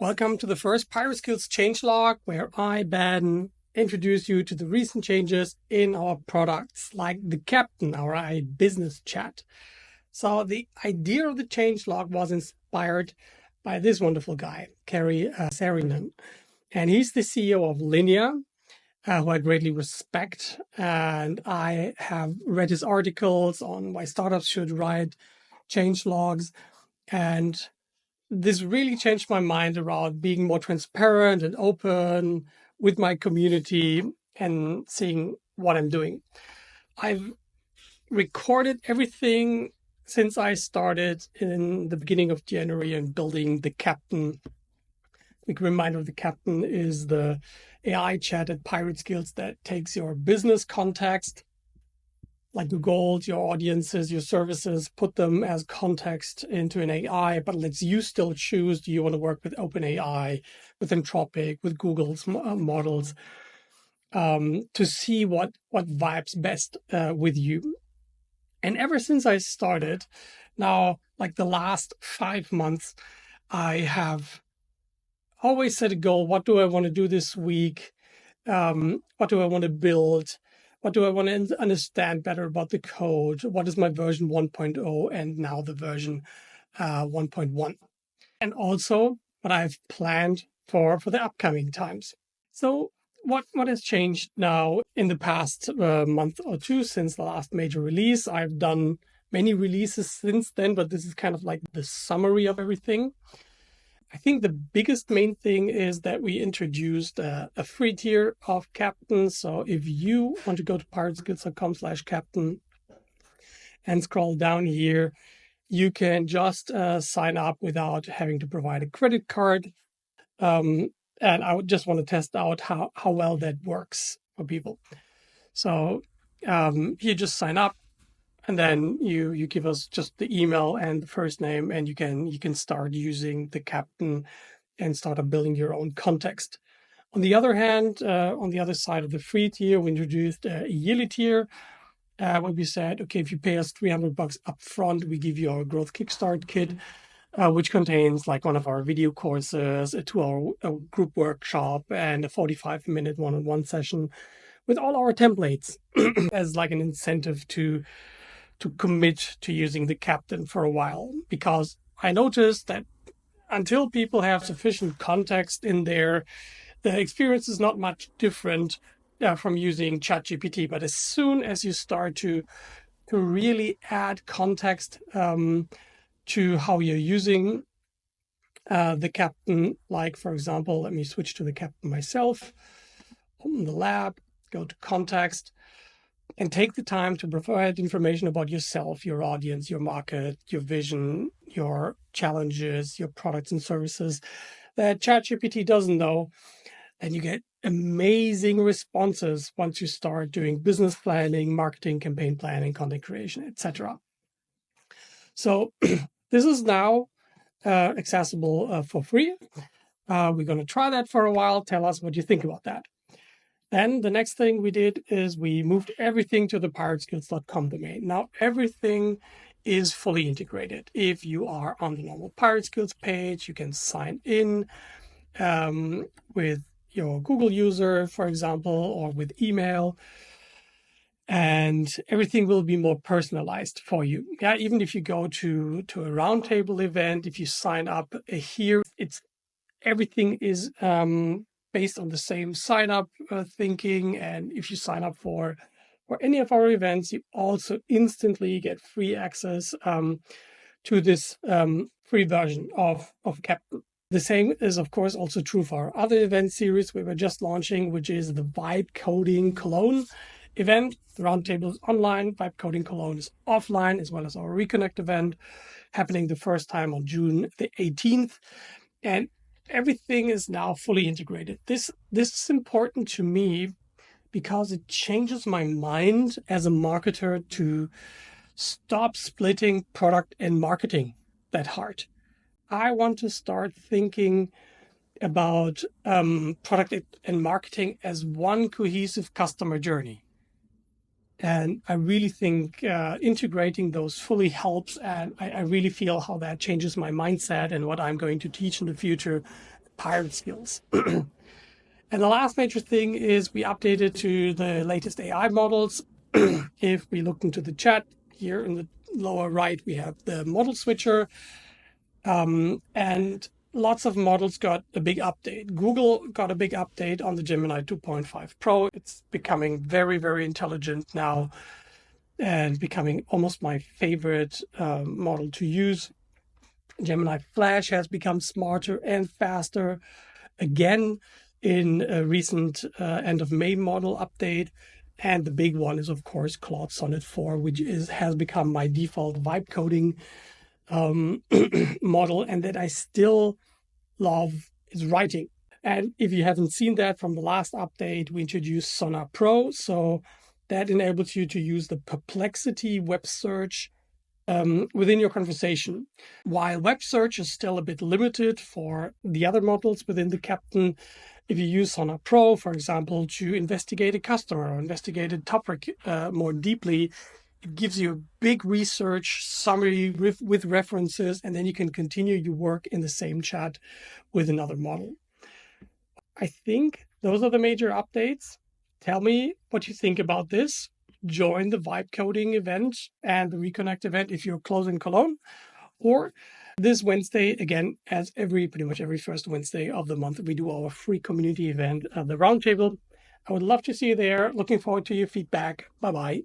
Welcome to the first Pirate Skills Changelog, where I, Ben, introduce you to the recent changes in our products, like the CaptAIn, our AI business chat. So the idea of the changelog was inspired by this wonderful guy, Karri Saarinen. And he's the CEO of Linea, who I greatly respect. And I have read his articles on why startups should write changelogs. And this really changed my mind around being more transparent and open with my community and seeing what I'm doing. I've recorded everything since I started in the beginning of January and building the CaptAIn. A reminder, the CaptAIn is the AI chat at Pirate Skills that takes your business context, like your goals, your audiences, your services, put them as context into an AI, but lets you still choose, do you want to work with OpenAI, with Anthropic, with Google's models, to see what vibes best with you. And ever since I started, now, like the last 5 months, I have always set a goal. What do I want to do this week? What do I want to build? What do I want to understand better about the code? What is my version 1.0 and now the version 1.1? And also what I've planned for the upcoming times. So what has changed now in the past month or two since the last major release? I've done many releases since then, but this is kind of like the summary of everything. I think the biggest main thing is that we introduced a free tier of CaptAIn. So if you want to go to pirateskills.com/CaptAIn and scroll down here, you can just sign up without having to provide a credit card. And I would just want to test out how well that works for people. So you just sign up. And then you give us just the email and the first name, and you can start using the CaptAIn and start building your own context. On the other hand, on the other side of the free tier, we introduced a yearly tier where we said, okay, if you pay us $300 up front, we give you our Growth Kickstart Kit, which contains like one of our video courses, a 2-hour group workshop, and a 45-minute one-on-one session with all our templates as like an incentive to commit to using the CaptAIn for a while, because I noticed that until people have sufficient context in there, the experience is not much different from using ChatGPT. But as soon as you start to really add context to how you're using the CaptAIn, like for example, let me switch to the CaptAIn myself, open the lab, go to context, and take the time to provide information about yourself, your audience, your market, your vision, your challenges, your products and services that ChatGPT doesn't know. And you get amazing responses once you start doing business planning, marketing, campaign planning, content creation, etc. So this is now accessible for free. We're going to try that for a while. Tell us what you think about that. Then the next thing we did is we moved everything to the pirateskills.com domain. Now everything is fully integrated. If you are on the normal Pirate Skills page, you can sign in with your Google user, for example, or with email. And everything will be more personalized for you. Yeah, even if you go to a roundtable event, if you sign up here, everything is based on the same sign-up thinking. And if you sign up for any of our events, you also instantly get free access to this free version of CaptAIn. The same is, of course, also true for our other event series we were just launching, which is the Vibe Coding Cologne event. The roundtable is online, Vibe Coding Cologne is offline, as well as our Reconnect event happening the first time on June the 18th. And everything is now fully integrated. This is important to me because it changes my mind as a marketer to stop splitting product and marketing that hard. I want to start thinking about product and marketing as one cohesive customer journey. And I really think integrating those fully helps. And I really feel how that changes my mindset and what I'm going to teach in the future Pirate Skills. And the last major thing is we updated to the latest AI models. If we look into the chat here in the lower right, we have the model switcher. And lots of models got a big update. Google got a big update on the Gemini 2.5 Pro. It's becoming very, very intelligent now and becoming almost my favorite model to use. Gemini Flash has become smarter and faster again in a recent end of May model update. And the big one is, of course, Claude Sonnet 4, which has become my default vibe coding model, and that I still love is writing. And if you haven't seen that from the last update, we introduced Sonar Pro. So that enables you to use the Perplexity web search within your conversation. While web search is still a bit limited for the other models within the CaptAIn, if you use Sonar Pro, for example, to investigate a customer or investigate a topic more deeply, it gives you a big research summary with references, and then you can continue your work in the same chat with another model. I think those are the major updates. Tell me what you think about this. Join the Vibe Coding event and the Reconnect event if you're close in Cologne, or this Wednesday, again, as pretty much every first Wednesday of the month, we do our free community event, the Roundtable. I would love to see you there. Looking forward to your feedback. Bye-bye.